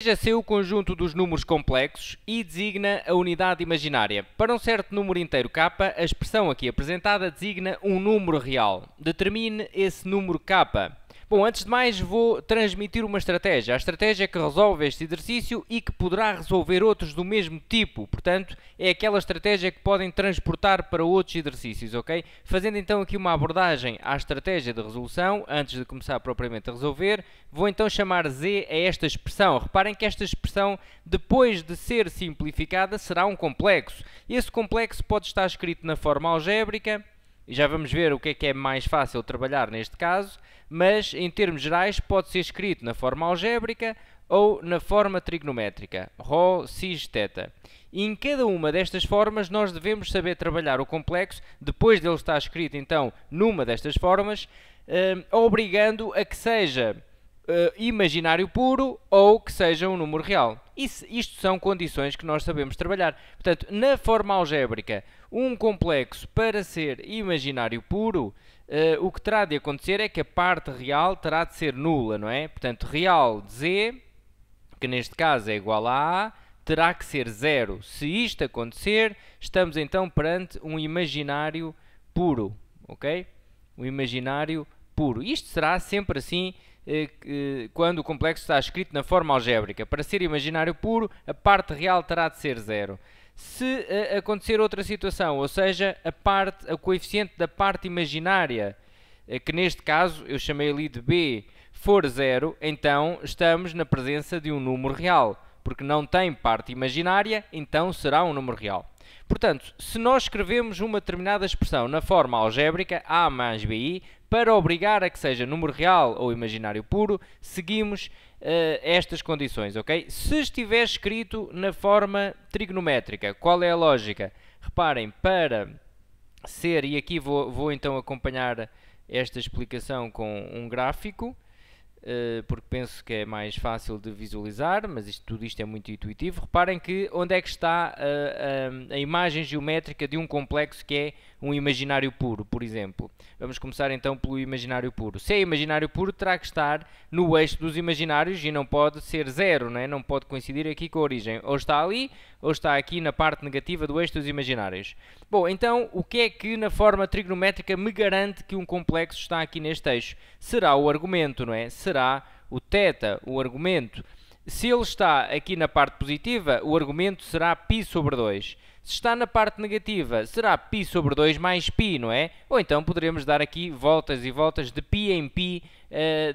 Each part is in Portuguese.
Seja C o conjunto dos números complexos e designa a unidade imaginária. Para um certo número inteiro k, a expressão aqui apresentada designa um número real. Determine esse número k. Bom, antes de mais vou transmitir uma estratégia. A estratégia que resolve este exercício e que poderá resolver outros do mesmo tipo. Portanto, é aquela estratégia que podem transportar para outros exercícios, ok? Fazendo então aqui uma abordagem à estratégia de resolução, antes de começar propriamente a resolver, vou então chamar Z a esta expressão. Reparem que esta expressão, depois de ser simplificada, será um complexo. Esse complexo pode estar escrito na forma algébrica, e já vamos ver o que é mais fácil trabalhar neste caso, mas em termos gerais pode ser escrito na forma algébrica ou na forma trigonométrica, ρ, cis, θ. E em cada uma destas formas nós devemos saber trabalhar o complexo, depois dele estar escrito então numa destas formas, obrigando a que seja imaginário puro ou que seja um número real. Isto são condições que nós sabemos trabalhar. Portanto, na forma algébrica, um complexo para ser imaginário puro, o que terá de acontecer é que a parte real terá de ser nula, não é? Portanto, real de Z, que neste caso é igual a A, terá que ser zero. Se isto acontecer, estamos então perante um imaginário puro, ok? Um imaginário puro. Isto será sempre assim quando o complexo está escrito na forma algébrica. Para ser imaginário puro, a parte real terá de ser zero. Se acontecer outra situação, ou seja, a coeficiente da parte imaginária, que neste caso eu chamei ali de B, for zero, então estamos na presença de um número real. Porque não tem parte imaginária, então será um número real. Portanto, se nós escrevemos uma determinada expressão na forma algébrica, A mais BI, para obrigar a que seja número real ou imaginário puro, seguimos estas condições, ok? Se estiver escrito na forma trigonométrica, qual é a lógica? Reparem, para ser, e aqui vou então acompanhar esta explicação com um gráfico, porque penso que é mais fácil de visualizar, mas tudo isto é muito intuitivo. Reparem que onde é que está a imagem geométrica de um complexo que é um imaginário puro, por exemplo. Vamos começar então pelo imaginário puro. Se é imaginário puro, terá que estar no eixo dos imaginários e não pode ser zero, não é? Não pode coincidir aqui com a origem. Ou está ali, ou está aqui na parte negativa do eixo dos imaginários. Bom, então, o que é que na forma trigonométrica me garante que um complexo está aqui neste eixo? Será o argumento, não é? Será o θ, o argumento. Se ele está aqui na parte positiva, o argumento será π sobre 2. Se está na parte negativa, será π sobre 2 mais π, não é? Ou então poderemos dar aqui voltas e voltas de π em π,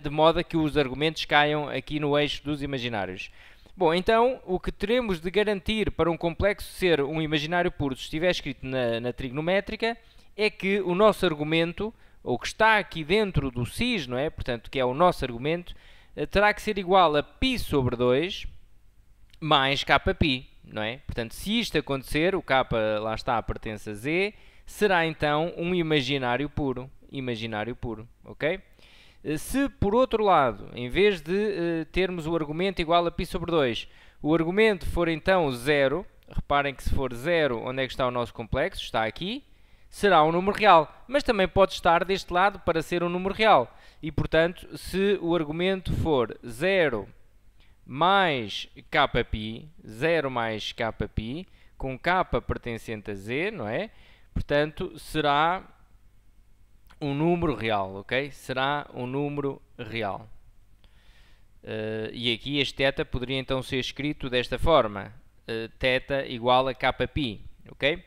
de modo a que os argumentos caiam aqui no eixo dos imaginários. Bom, então, o que teremos de garantir para um complexo ser um imaginário puro, se estiver escrito na trigonométrica, é que o nosso argumento, ou que está aqui dentro do cis, não é? Portanto, que é o nosso argumento, terá que ser igual a π sobre 2 mais kπ, não é? Portanto, se isto acontecer, o k lá está, pertence a Z, será então um imaginário puro, ok? Se, por outro lado, em vez de termos o argumento igual a π sobre 2, o argumento for então 0, reparem que se for 0, onde é que está o nosso complexo? Está aqui, será um número real, mas também pode estar deste lado para ser um número real. E, portanto, se o argumento for 0 mais kπ, 0 mais kπ, com k pertencente a z, não é? Portanto, será um número real, ok? Será um número real. E aqui este θ poderia então ser escrito desta forma. θ igual a kπ, ok?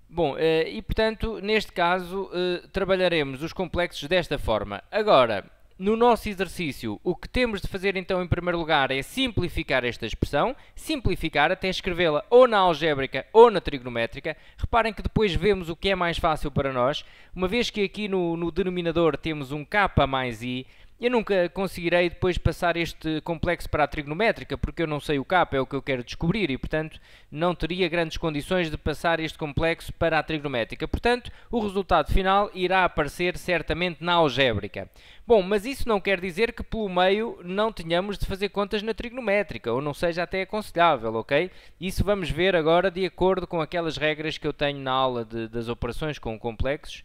Bom, e portanto, neste caso, trabalharemos os complexos desta forma. Agora, no nosso exercício, o que temos de fazer então em primeiro lugar é simplificar esta expressão, simplificar até escrevê-la ou na algébrica ou na trigonométrica. Reparem que depois vemos o que é mais fácil para nós, uma vez que aqui no denominador temos um k mais i, eu nunca conseguirei depois passar este complexo para a trigonométrica, porque eu não sei o k, é o que eu quero descobrir, e portanto não teria grandes condições de passar este complexo para a trigonométrica. Portanto, o resultado final irá aparecer certamente na algébrica. Bom, mas isso não quer dizer que pelo meio não tenhamos de fazer contas na trigonométrica, ou não seja até aconselhável, ok? Isso vamos ver agora de acordo com aquelas regras que eu tenho na aula das operações com complexos,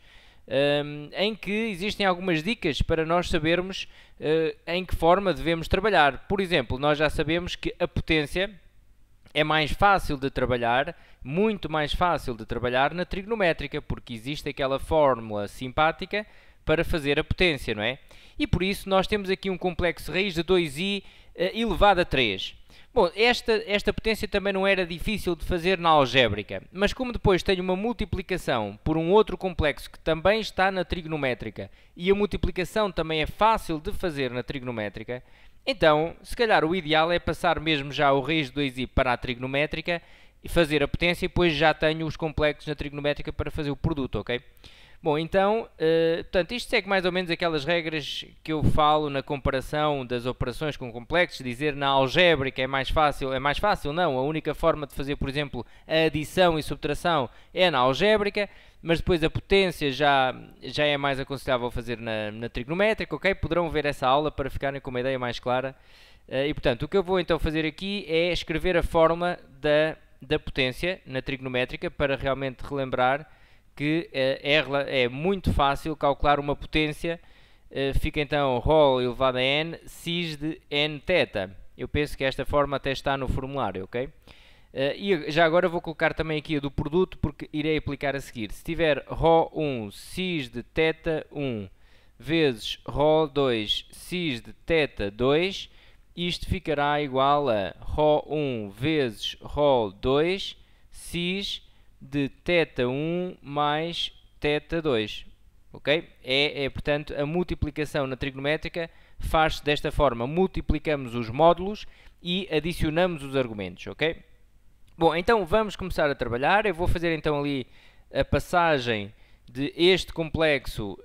em que existem algumas dicas para nós sabermos em que forma devemos trabalhar. Por exemplo, nós já sabemos que a potência é mais fácil de trabalhar, muito mais fácil de trabalhar na trigonométrica, porque existe aquela fórmula simpática para fazer a potência, não é? E por isso nós temos aqui um complexo raiz de 2i elevado a 3. Bom, esta potência também não era difícil de fazer na algébrica, mas como depois tenho uma multiplicação por um outro complexo que também está na trigonométrica e a multiplicação também é fácil de fazer na trigonométrica, então, se calhar o ideal é passar mesmo já o raiz de 2i para a trigonométrica e fazer a potência e depois já tenho os complexos na trigonométrica para fazer o produto, ok? Bom, então, portanto, isto segue mais ou menos aquelas regras que eu falo na comparação das operações com complexos, dizer na algébrica é mais fácil não, a única forma de fazer, por exemplo, a adição e subtração é na algébrica, mas depois a potência já é mais aconselhável fazer na trigonométrica, ok? Poderão ver essa aula para ficarem com uma ideia mais clara. E, portanto, o que eu vou então fazer aqui é escrever a fórmula da potência na trigonométrica para realmente relembrar que é muito fácil calcular uma potência. Fica então ρ elevado a n cis de n θ. Eu penso que esta forma até está no formulário, ok? E já agora vou colocar também aqui a do produto, porque irei aplicar a seguir. Se tiver ρ1 cis de θ1 vezes ρ2 cis de θ2, isto ficará igual a ρ1 vezes ρ2 cis de θ1 mais θ2, ok? Portanto, a multiplicação na trigonométrica faz-se desta forma. Multiplicamos os módulos e adicionamos os argumentos, ok? Bom, então vamos começar a trabalhar. Eu vou fazer então ali a passagem de este complexo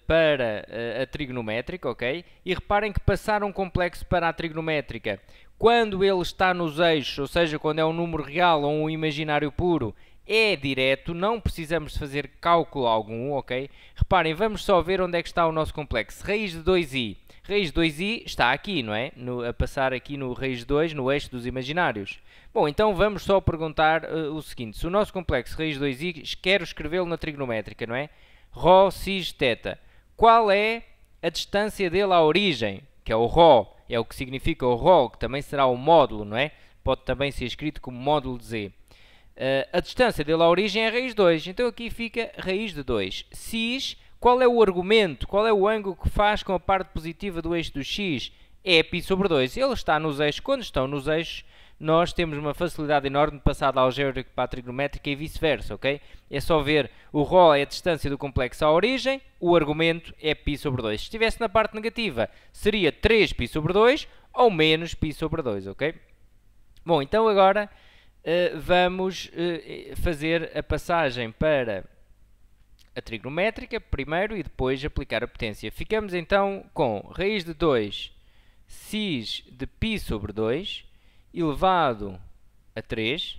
para a trigonométrica, ok? E reparem que passar um complexo para a trigonométrica, quando ele está nos eixos, ou seja, quando é um número real ou um imaginário puro, é direto, não precisamos de fazer cálculo algum, ok? Reparem, vamos só ver onde é que está o nosso complexo. Raiz de 2i. Raiz de 2i está aqui, não é? A passar aqui no raiz de 2, no eixo dos imaginários. Bom, então vamos só perguntar o seguinte. Se o nosso complexo raiz de 2i, quero escrevê-lo na trigonométrica, não é? Rho cis θ. Qual é a distância dele à origem? Que é o Rho. É o que significa o Rho, que também será o módulo, não é? Pode também ser escrito como módulo de z. A distância dele à origem é raiz de 2, então aqui fica raiz de 2. Cis, qual é o argumento? Qual é o ângulo que faz com a parte positiva do eixo do x? É π sobre 2. Ele está nos eixos. Quando estão nos eixos, nós temos uma facilidade enorme de passar da algébrica para a trigonométrica e vice-versa, ok? É só ver, o ρ é a distância do complexo à origem, o argumento é π sobre 2. Se estivesse na parte negativa, seria 3π sobre 2 ou menos π sobre 2, ok? Bom, então agora vamos fazer a passagem para a trigonométrica primeiro e depois aplicar a potência. Ficamos então com raiz de 2 cis de π sobre 2 elevado a 3,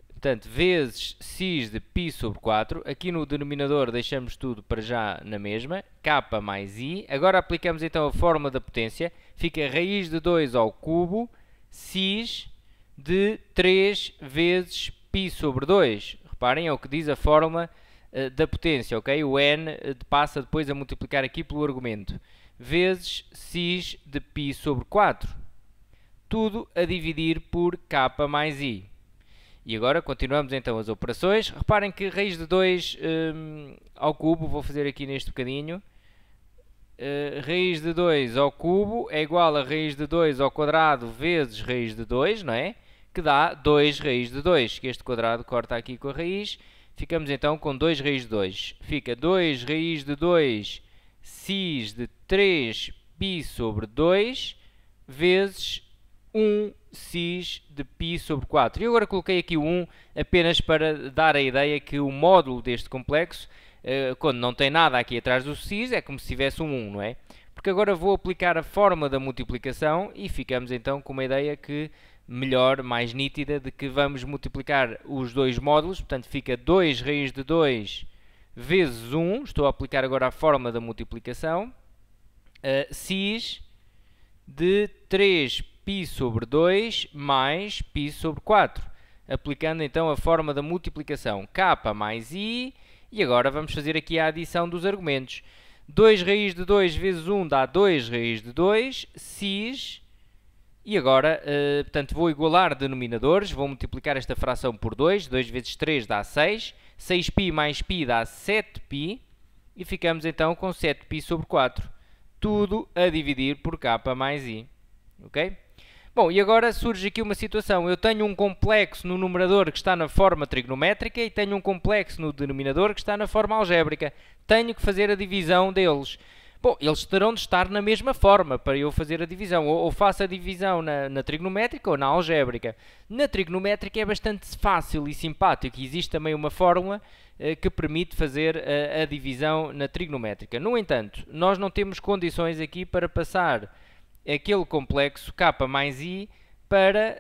portanto, vezes cis de π sobre 4. Aqui no denominador deixamos tudo para já na mesma, k mais i. Agora aplicamos então a fórmula da potência. Fica raiz de 2 ao cubo cis de 3 vezes π sobre 2. Reparem, é o que diz a fórmula da potência, ok? O n passa depois a multiplicar aqui pelo argumento. Vezes cis de π sobre 4. Tudo a dividir por k mais i. E agora continuamos então as operações. Reparem que raiz de 2 ao cubo, vou fazer aqui neste bocadinho. Raiz de 2 ao cubo é igual a raiz de 2 ao quadrado vezes raiz de 2, não é? Que dá 2 raiz de 2, que este quadrado corta aqui com a raiz. Ficamos então com 2 raiz de 2. Fica 2 raiz de 2 cis de 3π sobre 2 vezes 1 cis de π sobre 4. E agora coloquei aqui o 1 apenas para dar a ideia que o módulo deste complexo, quando não tem nada aqui atrás do cis, é como se tivesse um 1, não é? Porque agora vou aplicar a forma da multiplicação e ficamos então com uma ideia que melhor, mais nítida, de que vamos multiplicar os dois módulos. Portanto, fica 2 raiz de 2 vezes 1. Estou a aplicar agora a forma da multiplicação. Cis de 3π sobre 2 mais π sobre 4. Aplicando então a forma da multiplicação. K mais I E agora vamos fazer aqui a adição dos argumentos. 2 raiz de 2 vezes 1 dá 2 raiz de 2, cis. E agora, portanto, vou igualar denominadores, vou multiplicar esta fração por 2. 2 vezes 3 dá 6. 6π mais π dá 7π. E ficamos então com 7π sobre 4. Tudo a dividir por k mais i. Ok? Bom, e agora surge aqui uma situação. Eu tenho um complexo no numerador que está na forma trigonométrica e tenho um complexo no denominador que está na forma algébrica. Tenho que fazer a divisão deles. Bom, eles terão de estar na mesma forma para eu fazer a divisão. Ou faço a divisão na trigonométrica ou na algébrica. Na trigonométrica é bastante fácil e simpático. Existe também uma fórmula que permite fazer a divisão na trigonométrica. No entanto, nós não temos condições aqui para passar aquele complexo k mais i para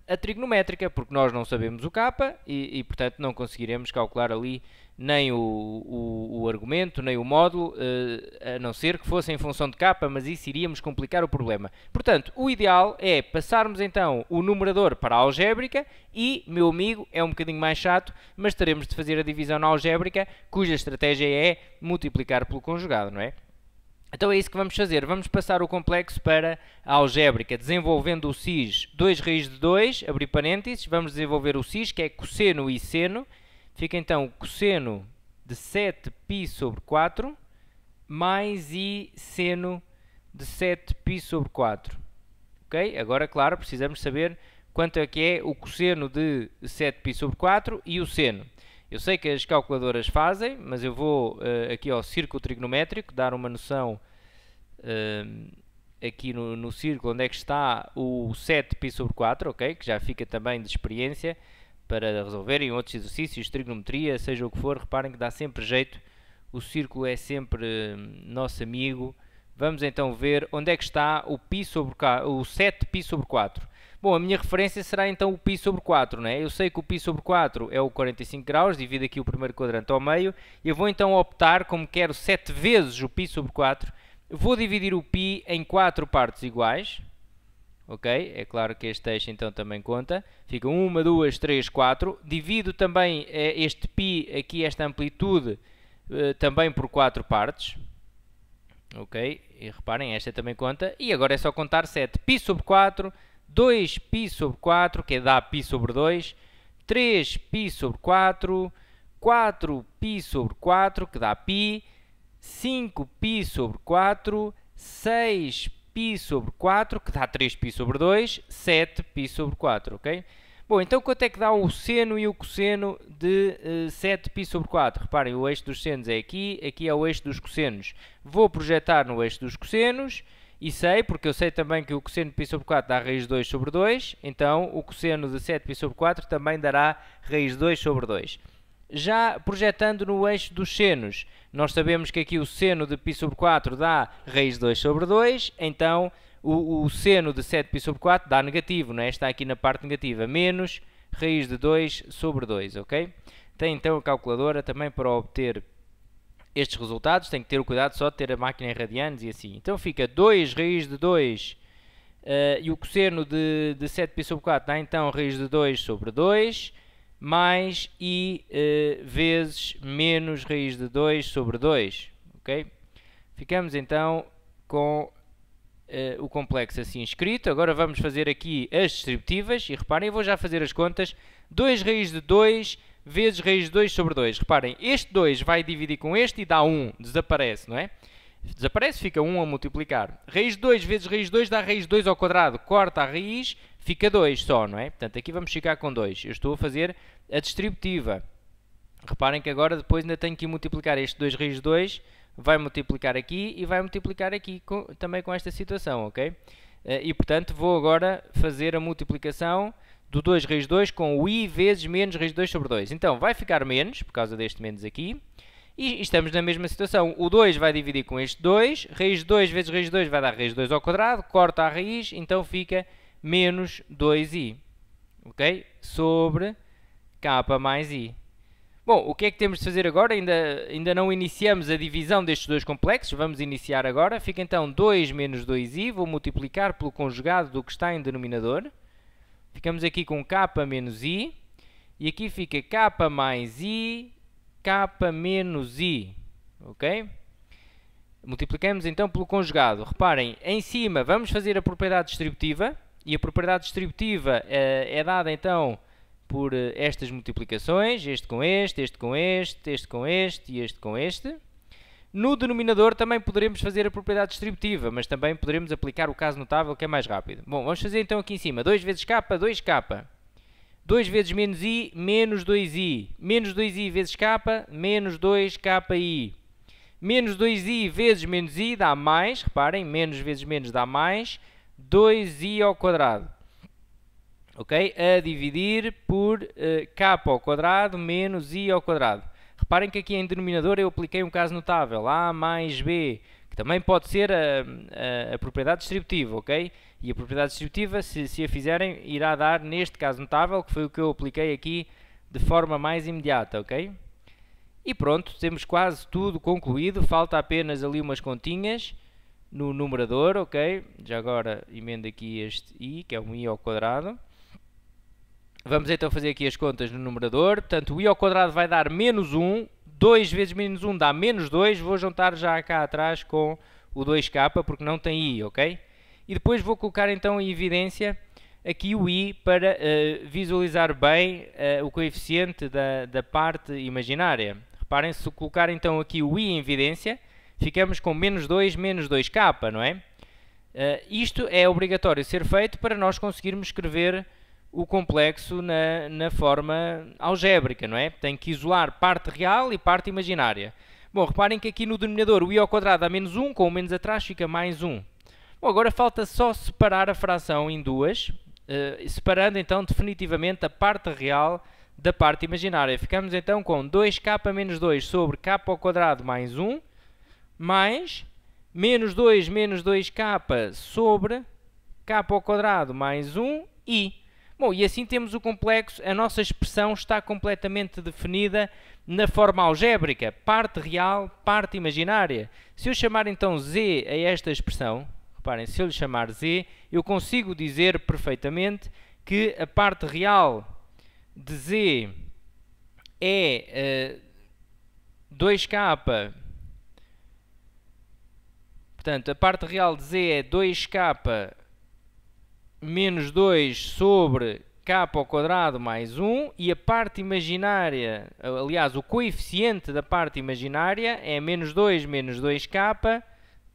a trigonométrica, porque nós não sabemos o k e portanto, não conseguiremos calcular ali nem o argumento, nem o módulo, a não ser que fosse em função de k, mas isso iríamos complicar o problema. Portanto, o ideal é passarmos então o numerador para a algébrica e, meu amigo, é um bocadinho mais chato, mas teremos de fazer a divisão na algébrica, cuja estratégia é multiplicar pelo conjugado, não é? Então é isso que vamos fazer. Vamos passar o complexo para a algébrica, desenvolvendo o cis 2 raiz de 2, abrir parênteses, vamos desenvolver o cis, que é cosseno e seno. Fica então cosseno de 7π sobre 4, mais i seno de 7π sobre 4. Ok? Agora, claro, precisamos saber quanto é que é o cosseno de 7π sobre 4 e o seno. Eu sei que as calculadoras fazem, mas eu vou aqui ao círculo trigonométrico, dar uma noção aqui no círculo onde é que está o 7π sobre 4, ok? Que já fica também de experiência para resolverem outros exercícios, trigonometria, seja o que for. Reparem que dá sempre jeito, o círculo é sempre nosso amigo. Vamos então ver onde é que está o 7π sobre 4. Bom, a minha referência será então o π sobre 4, não é? Eu sei que o π sobre 4 é o 45 graus, divido aqui o primeiro quadrante ao meio. Eu vou então optar, como quero 7 vezes o π sobre 4, vou dividir o π em 4 partes iguais. Ok? É claro que este eixo então também conta. Fica 1, 2, 3, 4. Divido também este π, aqui esta amplitude, também por 4 partes. Ok? E reparem, esta também conta. E agora é só contar 7. π sobre 4... 2π sobre 4, que dá π sobre 2, 3π sobre 4, 4π sobre 4, que dá π, 5π sobre 4, 6π sobre 4, que dá 3π sobre 2, 7π sobre 4, ok? Bom, então quanto é que dá o seno e o cosseno de 7π sobre 4? Reparem, o eixo dos senos é aqui, aqui é o eixo dos cossenos. Vou projetar no eixo dos cossenos. E sei, porque eu sei também que o cosseno de π sobre 4 dá raiz de 2 sobre 2, então o cosseno de 7π sobre 4 também dará raiz de 2 sobre 2. Já projetando no eixo dos senos, nós sabemos que aqui o seno de π sobre 4 dá raiz de 2 sobre 2, então o seno de 7π sobre 4 dá negativo, não é? Está aqui na parte negativa, menos raiz de 2 sobre 2, ok? Tem então a calculadora também para obter estes resultados, tem que ter o cuidado só de ter a máquina em radianos e assim. Então fica 2 raiz de 2 e o cosseno de 7π sobre 4 dá então raiz de 2 sobre 2 mais i vezes menos raiz de 2 sobre 2. Ok? Ficamos então com o complexo assim escrito. Agora vamos fazer aqui as distributivas e reparem, eu vou já fazer as contas. 2 raiz de 2 vezes raiz de 2 sobre 2. Reparem, este 2 vai dividir com este e dá 1. Desaparece, não é? Desaparece, fica 1 a multiplicar. Raiz de 2 vezes raiz de 2 dá raiz de 2 ao quadrado. Corta a raiz, fica 2 só, não é? Portanto, aqui vamos ficar com 2. Eu estou a fazer a distributiva. Reparem que agora depois ainda tenho que multiplicar este 2 raiz de 2. Vai multiplicar aqui e vai multiplicar aqui também com esta situação, ok? E, portanto, vou agora fazer a multiplicação do 2 raiz de 2 com o i vezes menos raiz de 2 sobre 2. Então, vai ficar menos, por causa deste menos aqui. E estamos na mesma situação. O 2 vai dividir com este 2. Raiz de 2 vezes raiz de 2 vai dar raiz de 2 ao quadrado. Corta a raiz, então fica menos 2i. Ok? Sobre k mais i. Bom, o que é que temos de fazer agora? Ainda não iniciamos a divisão destes dois complexos. Vamos iniciar agora. Fica então 2 menos 2i. Vou multiplicar pelo conjugado do que está em denominador. Ficamos aqui com k menos i, e aqui fica k mais i, 2k menos i, ok? Multiplicamos então pelo conjugado. Reparem, em cima vamos fazer a propriedade distributiva, e a propriedade distributiva é dada então por estas multiplicações, este com este, este com este, este com este e este com este. No denominador também poderemos fazer a propriedade distributiva, mas também poderemos aplicar o caso notável, que é mais rápido. Bom, vamos fazer então aqui em cima, 2 vezes k, 2k. 2 vezes menos i, menos 2i. Menos 2i vezes k, menos 2ki. Menos 2i vezes menos i dá mais, reparem, menos vezes menos dá mais, 2i ao quadrado. Ok? A dividir por k ao quadrado menos i ao quadrado. Reparem que aqui em denominador eu apliquei um caso notável, a mais b, que também pode ser a propriedade distributiva, ok? E a propriedade distributiva, se a fizerem, irá dar neste caso notável, que foi o que eu apliquei aqui de forma mais imediata, ok? E pronto, temos quase tudo concluído, falta apenas ali umas continhas no numerador, ok? Já agora emendo aqui este i, que é um i ao quadrado. Vamos então fazer aqui as contas no numerador, portanto o i ao quadrado vai dar menos 1, 2 vezes menos 1 dá menos 2, vou juntar já cá atrás com o 2k, porque não tem i, ok? E depois vou colocar então em evidência aqui o i para visualizar bem o coeficiente da parte imaginária. Reparem, se colocar então aqui o i em evidência, ficamos com menos 2k, não é? Isto é obrigatório ser feito para nós conseguirmos escrever o complexo na forma algébrica, não é? Tem que isolar parte real e parte imaginária. Bom, reparem que aqui no denominador o i ao quadrado dá menos 1, com o menos atrás fica mais 1. Bom, agora falta só separar a fração em duas, separando então definitivamente a parte real da parte imaginária. Ficamos então com 2k menos 2 sobre k ao quadrado mais 1, mais menos 2k sobre k ao quadrado mais 1 i. Bom, e assim temos o complexo, a nossa expressão está completamente definida na forma algébrica, parte real, parte imaginária. Se eu chamar então z a esta expressão, reparem, se eu lhe chamar z, eu consigo dizer perfeitamente que a parte real de z é 2k, portanto, a parte real de z é 2k menos 2 sobre k ao quadrado mais 1, e a parte imaginária, aliás, o coeficiente da parte imaginária é menos 2k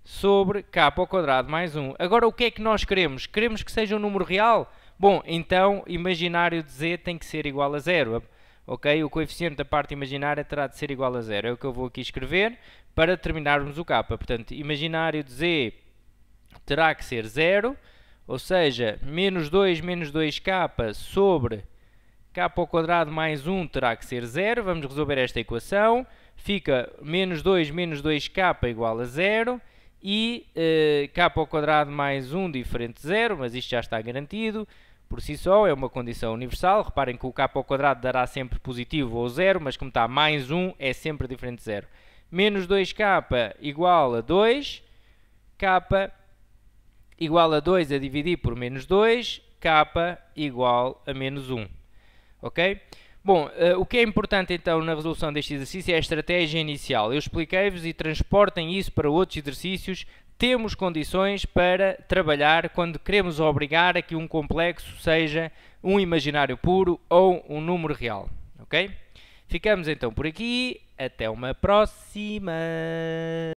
sobre k ao quadrado mais 1. Agora, o que é que nós queremos? Queremos que seja um número real? Bom, então, imaginário de z tem que ser igual a 0, ok? O coeficiente da parte imaginária terá de ser igual a 0. É o que eu vou aqui escrever para terminarmos o k. Portanto, imaginário de z terá que ser 0, ou seja, menos 2k sobre k ao quadrado mais 1 terá que ser 0. Vamos resolver esta equação. Fica menos 2k igual a 0 e k ao quadrado mais 1 diferente de 0, mas isto já está garantido. Por si só, é uma condição universal. Reparem que o k ao quadrado dará sempre positivo ou 0, mas como está mais 1, é sempre diferente de 0. Menos 2k igual a 2, k igual a 2 a dividir por menos 2, k igual a menos 1. Ok? Bom, o que é importante então na resolução deste exercício é a estratégia inicial. Eu expliquei-vos e transportem isso para outros exercícios. Temos condições para trabalhar quando queremos obrigar a que um complexo seja um imaginário puro ou um número real. Ok? Ficamos então por aqui. Até uma próxima!